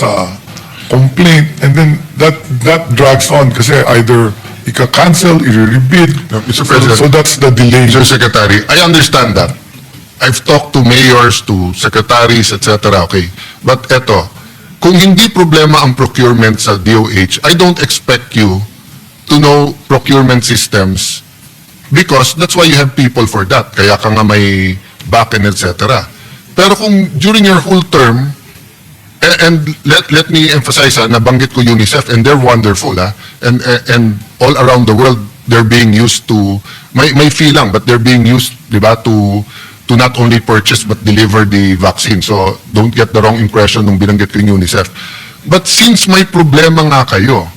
sa complaint, and then that drags on kasi either ika-cancel, i-rebid. Mr. President. So that's the delay. Mr. Secretary, I understand that. I've talked to mayors, to secretaries, etc. Okay. But eto, kung hindi problema ang procurement sa DOH, I don't expect you to know procurement systems because that's why you have people for that. Kaya ka nga may backend, etc. Pero kung during your whole term, and let me emphasize, nabanggit ko UNICEF, and they're wonderful, and all around the world, they're being used to, may fee lang, but they're being used, di ba, to not only purchase but deliver the vaccine. So don't get the wrong impression nung binanggit ko yung UNICEF. But since may problema nga kayo,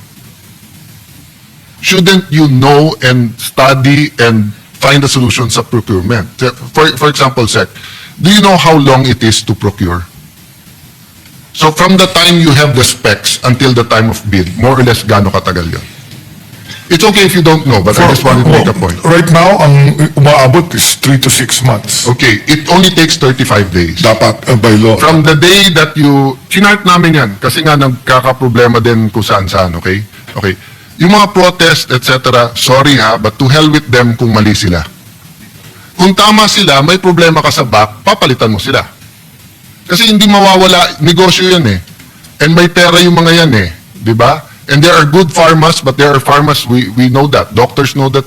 shouldn't you know and study and find a solution sa procurement? For example, Sec, do you know how long it is to procure? So from the time you have the specs until the time of bid, more or less gaano katagal yun? It's okay if you don't know, but I just wanted to make a point. Right now, ang umaabot is 3 to 6 months. Okay, it only takes 35 days. Dapat, by law. From the day that you, chinart namin yan, kasi nga nagkakaproblema din kung saan-saan, okay? Okay. Yung mga protest, etc., sorry but to hell with them kung mali sila. Kung tama sila, may problema ka sa back, papalitan mo sila. Kasi hindi mawawala, negosyo yan eh. And may pera yung mga yan eh, di ba? And there are good pharmas, but there are pharmas, we know that. Doctors know that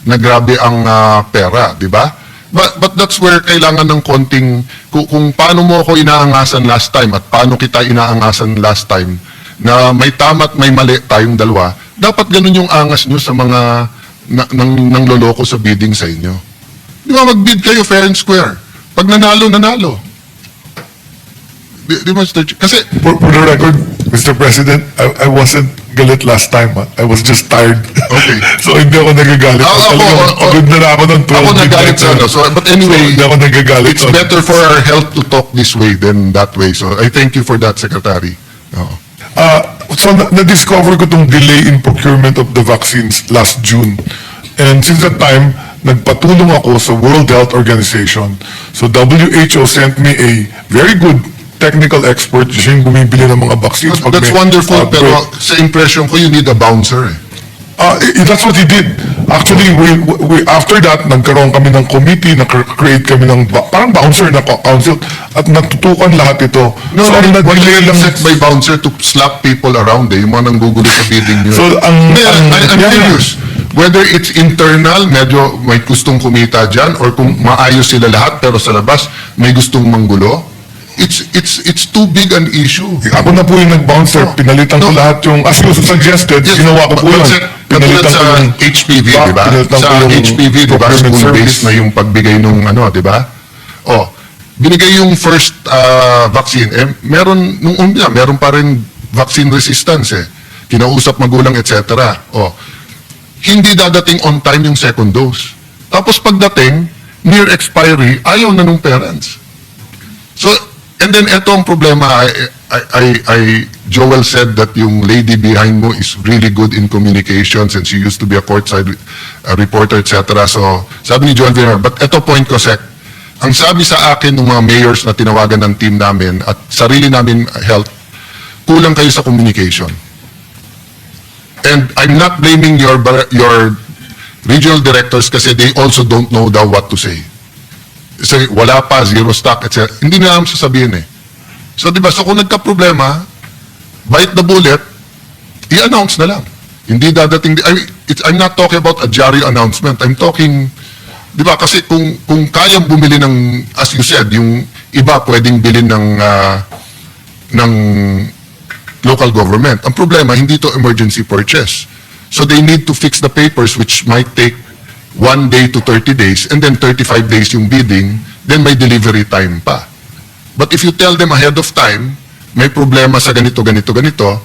na grabe ang pera, di ba? But that's where kailangan ng konting, kung paano mo ako inaangasan last time at paano kita inaangasan last time, na may tama at may mali tayong dalawa, dapat ganun yung angas nyo sa mga nang loloko sa bidding sa inyo. Di ba, mag-bid kayo fair and square. Pag nanalo, nanalo. Di ba, kasi For the record, Mr. President, I wasn't galit last time. I was just tired. Okay. So hindi ako nagagalit. Pagod na ako ng 12 ako nagalit sa ano. So, but anyway, So, hindi ako nagagalit. it's better for our health to talk this way than that way. So I thank you for that, Secretary. Oo. So na-discover ko itong delay in procurement of the vaccines last June. And since that time, nagpatulong ako sa World Health Organization. So WHO sent me a very good technical expert, siya yung bumibili ng mga vaccines. pag That's may wonderful, outbreak. pero sa impression ko, you need a bouncer eh. That's what he did. Actually, we after that, nagkaroon kami ng committee, nag-create kami ng parang bouncer na council at natutukan lahat ito. No, so, ang what nag-delay you lang, set by bouncer to slap people around eh, yung mga nanggugulo sa bidding nyo. So, I'm yeah, curious. Whether it's internal, medyo may gustong kumita dyan, or kung maayos sila lahat, pero sa labas, may gustong manggulo, it's too big an issue. Ako na po yung nag-bouncer, pinalitan ko lahat yung, as you suggested, ginawa ko po yun. Katulad Pinalitan sa ko yung HPV, di ba? pinalitan ko Sa yung HPV, di ba? procurement School-based service. na yung pagbigay nung ano, di ba? Oh, binigay yung first vaccine. Eh, meron pa rin vaccine resistance eh. Kinausap magulang, etc. Oh, hindi dadating on time yung second dose. Tapos pagdating, near expiry, ayaw na nung parents. So, and then ito ang problema. Joel said that yung lady behind mo is really good in communications and she used to be a courtside reporter, etc. So, sabi ni Joel Villar, but ito point ko, Sec, ang sabi sa akin ng mga mayors na tinawagan ng team namin at sarili namin health, kulang kayo sa communication. And I'm not blaming your regional directors kasi they also don't know daw what to say. Kasi wala pa, zero stock, etc. Hindi na namin sasabihin eh. So, di ba, so kung nagka-problema, bite the bullet, i-announce na lang. Hindi dadating, I'm not talking about a jarring announcement. I'm talking, di ba, kasi kung kayang bumili ng, as you said, yung iba pwedeng bilhin ng local government. Ang problema, hindi to emergency purchase. So they need to fix the papers which might take 1 day to 30 days and then 35 days yung bidding, then may delivery time pa. But if you tell them ahead of time, may problema sa ganito, ganito, ganito,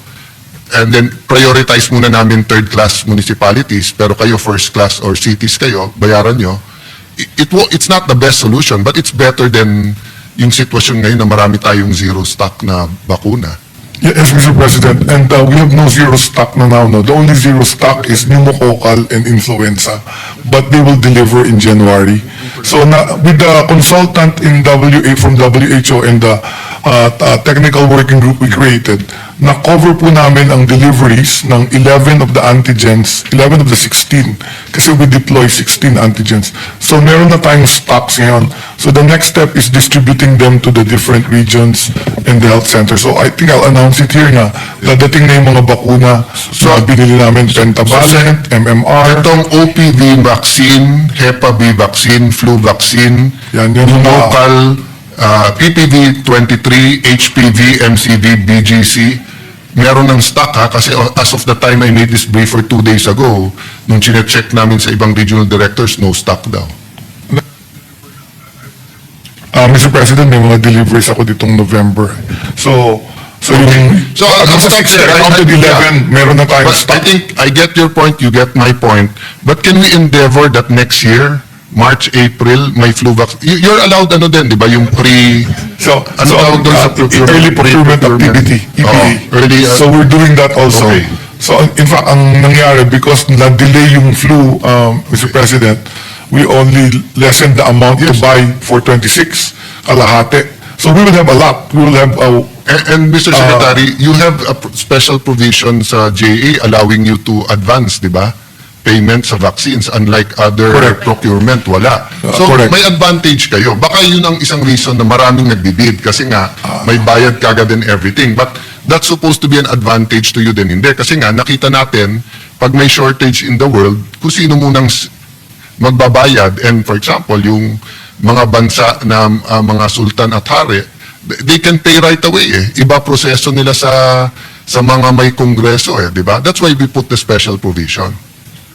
and then prioritize muna namin third-class municipalities, pero kayo first-class or cities kayo, bayaran nyo, it's not the best solution, but it's better than yung sitwasyon ngayon na marami tayong zero stock na bakuna. Yes, Mr. President, and we have no zero stock na now. No? The only zero stock is pneumococcal and influenza, but they will deliver in January. So with the consultant in from WHO and the technical working group we created, na-cover po namin ang deliveries ng 11 of the antigens, 11 of the 16, kasi we deploy 16 antigens. So meron na tayong stocks ngayon. So the next step is distributing them to the different regions and the health center. So I think I'll announce it here na dadating na yung mga bakuna na binili namin, pentavalent, MMR, Itong OPV vaccine, Hepa B vaccine, flu vaccine, Yan, yung mga- local, PPV 23, HPV, MCV, BGC, meron ng stock ha, kasi as of the time I made this brief for 2 days ago, nung chinecheck namin sa ibang regional directors, no stock daw. Mr. President, may mga deliveries ako ditong November. So yung, So, ang stock, sir, I counted 11, meron na tayong But I stock. think I get your point, you get my point. But can we endeavor that next year, March, April, may flu vaccine? You're allowed ano din, di ba, yung So, ano tawag doon sa procurement? early procurement activity, EPA. Oh, early, So we're doing that also. Okay. So in fact, ang nangyari, because na-delay yung flu, Mr. President, we only lessened the amount to buy for 26, kalahati. So we will have a lot. We will have And Mr. Secretary, you have a special provision sa JA allowing you to advance, di ba? Payment sa vaccines, unlike other Correct. procurement, wala. So, correct. may advantage kayo. Baka yun ang isang reason na maraming nagbibid kasi nga, may bayad kagad and everything. But that's supposed to be an advantage to you din. Hindi. Kasi nga, nakita natin, pag may shortage in the world, kung sino munang magbabayad. And for example, yung mga bansa na mga sultan at hari, they can pay right away eh. Iba proseso nila sa mga may kongreso eh, di ba? That's why we put the special provision.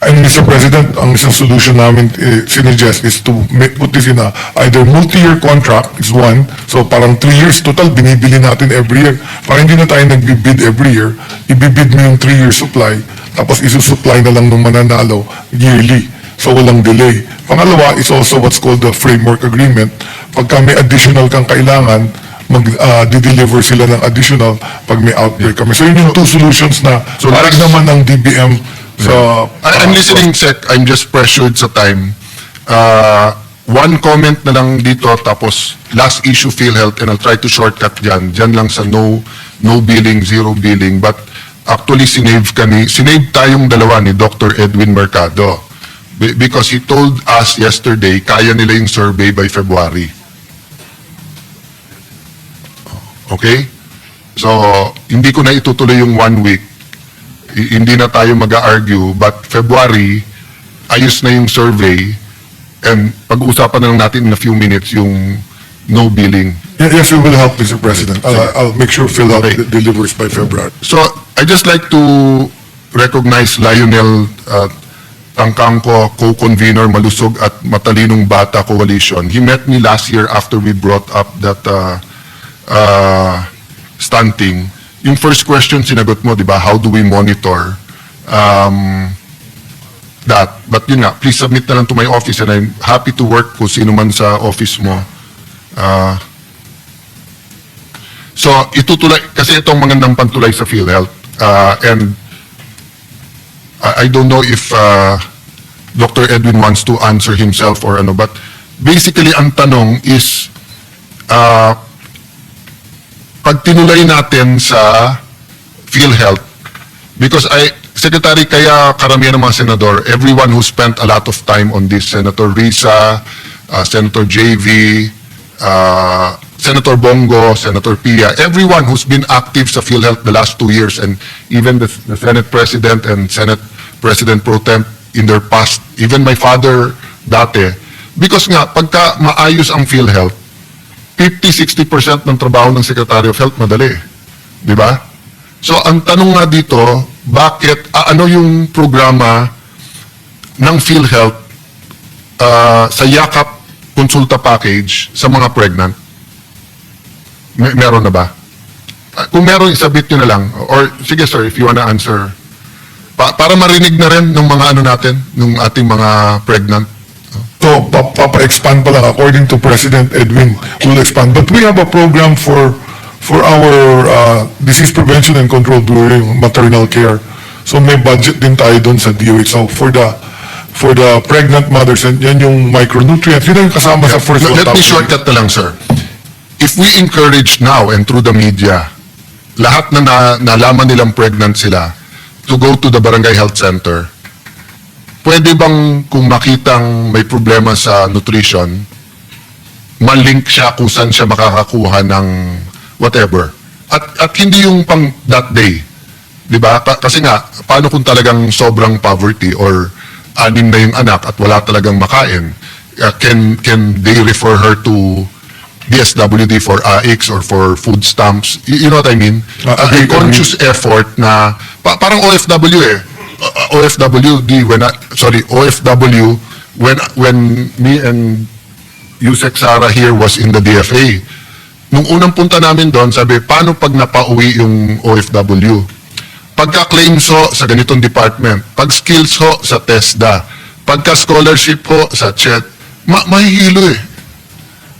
And Mr. President, ang isang solution namin sinuggest is to put this in a either multi-year contract is one, so parang 3 years total binibili natin every year. Parang hindi na tayo nagbibid every year, ibibid mo yung 3-year supply, tapos isusupply na lang ng mananalo yearly. So walang delay. Pangalawa is also what's called the framework agreement. Pagka may additional kang kailangan, mag-deliver sila ng additional pag may outbreak kami. So yun yung two solutions na So parang that's- naman ng DBM sa... I'm listening, Sec. I'm just pressured sa time. One comment na lang dito, tapos last issue, PhilHealth, and I'll try to shortcut dyan. Dyan lang sa no billing, zero billing. But actually, sinave tayong dalawa ni Dr. Edwin Mercado. Because he told us yesterday, kaya nila yung survey by February. Okay? So, hindi ko na itutuloy yung 1 week. Hindi na tayo mag-argue, but February, ayos na yung survey, and pag-uusapan na lang natin in a few minutes yung no billing. Yes, we will help, Mr. President. I'll make sure fill out Okay. the delivers by February. So, I just like to recognize Lionel Tangkangko, co-convener, Malusog at Matalinong Bata Coalition. He met me last year after we brought up that stunting. Yung first question sinagot mo, di ba, how do we monitor that? But yun nga, please submit na lang to my office and I'm happy to work kung sino man sa office mo. So, itutuloy, kasi itong magandang pantulay sa PhilHealth. And I don't know if Dr. Edwin wants to answer himself or ano, but basically ang tanong is, pag tinulay natin sa PhilHealth, because Secretary, kaya karamihan ng mga senador, everyone who spent a lot of time on this, Senator Risa, Senator JV, Senator Bongo, Senator Pia, everyone who's been active sa PhilHealth the last 2 years, and even the Senate President and Senate President Pro Temp in their past, even my father dati, because nga, pagka maayos ang PhilHealth, 50-60% ng trabaho ng Secretary of Health madali. Di ba? So, ang tanong nga dito, bakit, ano yung programa ng PhilHealth sa Yakap Konsulta Package sa mga pregnant? Meron na ba? Kung meron, isabit nyo na lang. Or, sige sir, if you wanna answer. Para marinig na rin ng mga ano natin, ng ating mga pregnant. So, papa-expand pa lang, according to President Edwin, we'll expand. But we have a program for our Disease Prevention and Control Bureau, yung maternal care. So, may budget din tayo doon sa DOH. So, for the pregnant mothers, and yan yung micronutrients, yun ang kasama sa first one. Let me shortcut na lang, sir. if we encourage now and through the media, lahat na nalaman nilang pregnant sila, to go to the barangay health center, pwede bang kung makitang may problema sa nutrition, malink siya kung saan siya makakakuha ng whatever. At hindi yung pang that day. Di ba? Kasi nga, paano kung talagang sobrang poverty or anim na yung anak at wala talagang makain? Can they refer her to DSWD for AIX or for food stamps? You know what I mean? A conscious effort na, parang OFW eh. OFW, when me and Yusek Sara here was in the DFA, nung unang punta namin doon, sabi, paano pag napauwi yung OFW? Pagka-claims ho sa ganitong department, pag-skills ho sa TESDA, pagka-scholarship ho sa CHED, mahihilo eh.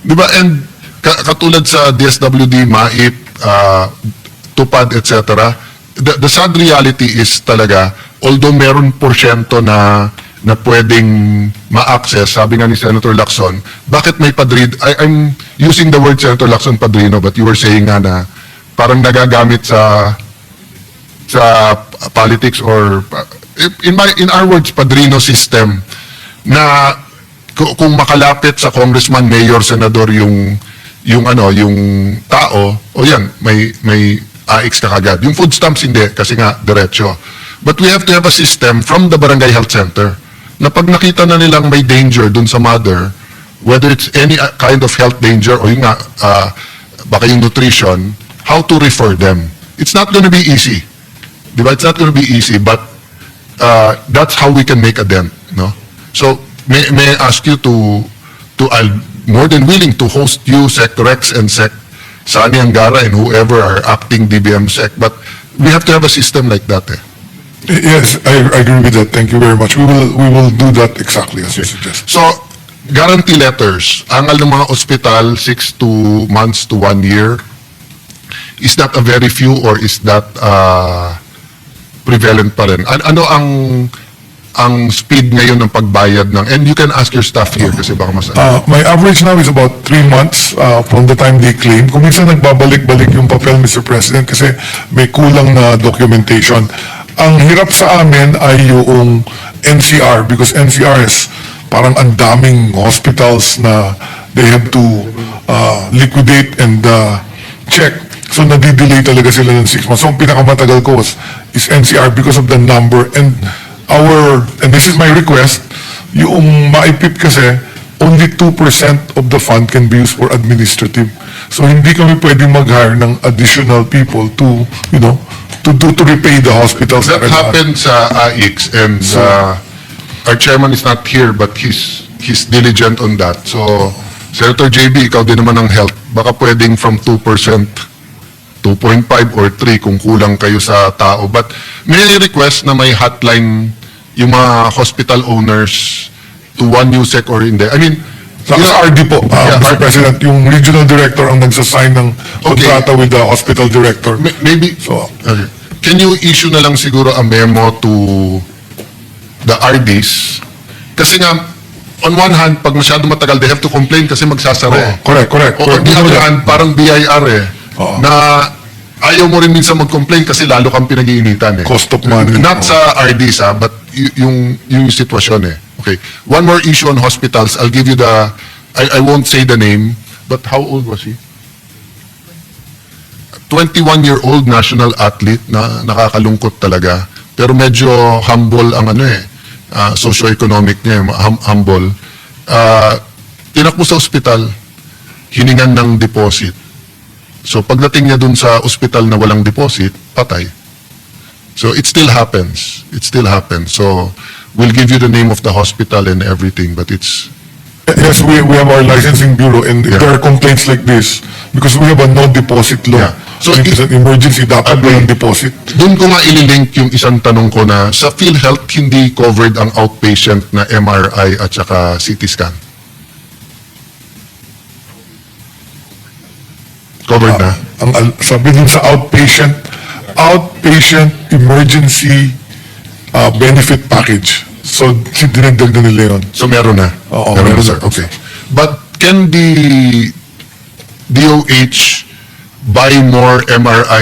Di ba? And katulad sa DSWD, MAIP, TUPAD, etc., the sad reality is talaga, although meron porsyento na pwedeng ma-access, sabi nga ni Senator Lacson, bakit may padrino? I'm using the word Senator Lacson padrino, but you were saying nga na parang nagagamit sa politics or in our words, padrino system na kung makalapit sa congressman, mayor, senador yung tao, o yan, may AIX ka kagad. Yung food stamps hindi, kasi nga diretso. But we have to have a system from the barangay health center na pag nakita na nilang may danger dun sa mother, whether it's any kind of health danger o yung nga, baka yung nutrition, how to refer them. It's not gonna be easy. Diba? It's not gonna be easy, but that's how we can make a dent. No? So, may I ask you I'm more than willing to host you, Sec Rex and Sec Sani Angara and whoever are acting DBM Sec, but we have to have a system like that. Eh. Yes, I agree with that. Thank you very much. We will do that exactly as you suggest. So, guarantee letters, angal ng mga ospital, 6 months to 1 year, is that a very few or is that prevalent pa rin? Ano ang speed ngayon ng pagbayad ng, and you can ask your staff here kasi baka mas... My average now is about 3 months from the time they claim. Kung minsan nagbabalik-balik yung papel, Mr. President, kasi may kulang na documentation. Ang hirap sa amin ay yung NCR because NCR is parang ang daming hospitals na they have to liquidate and check. So nadidelay talaga sila ng 6 months. So ang pinakamatagal ko is NCR because of the number and this is my request, yung maipip kasi only 2% of the fund can be used for administrative. So hindi kami pwedeng mag-hire ng additional people to repay the hospitals. That happened sa AIX and our chairman is not here but he's diligent on that. So, Senator JB, ikaw din naman ng health, baka pwedeng from 2%, 2.5 or 3 kung kulang kayo sa tao. But may request na may hotline yung mga hospital owners to one USEC or hindi. I mean, Sa RD po, Mr. President, yung regional director ang nagsasign ng kontrata with the hospital director. Maybe, okay. Can you issue na lang siguro a memo to the RDs? Kasi nga, on one hand, pag masyado matagal, they have to complain kasi magsasara eh. Correct. O on the other hand, parang BIR eh, na ayaw mo rin minsan mag-complain kasi lalo kang pinag-iinitan eh. Cost of money. Not sa RDs but yung sitwasyon eh. Okay. One more issue on hospitals. I'll give you I won't say the name, but how old was he? 21-year-old national athlete na nakakalungkot talaga. Pero medyo humble ang socio-economic niya, humble. Tinakbo sa ospital, hiningan ng deposit. So pagdating niya dun sa ospital na walang deposit, patay. So it still happens. So we'll give you the name of the hospital and everything, but it's... Yes, we have our licensing bureau and if there are complaints like this, because we have a no-deposit law. Yeah. So if it's an emergency, dapat walang deposit. Doon ko nga ililink yung isang tanong ko na sa PhilHealth hindi covered ang outpatient na MRI at saka CT scan. Covered na? Sabi din sa outpatient emergency benefit package. So, dinagdag na nila yun. So meron na? Oo, meron na, meron sir. na. Okay. But can the DOH buy more MRI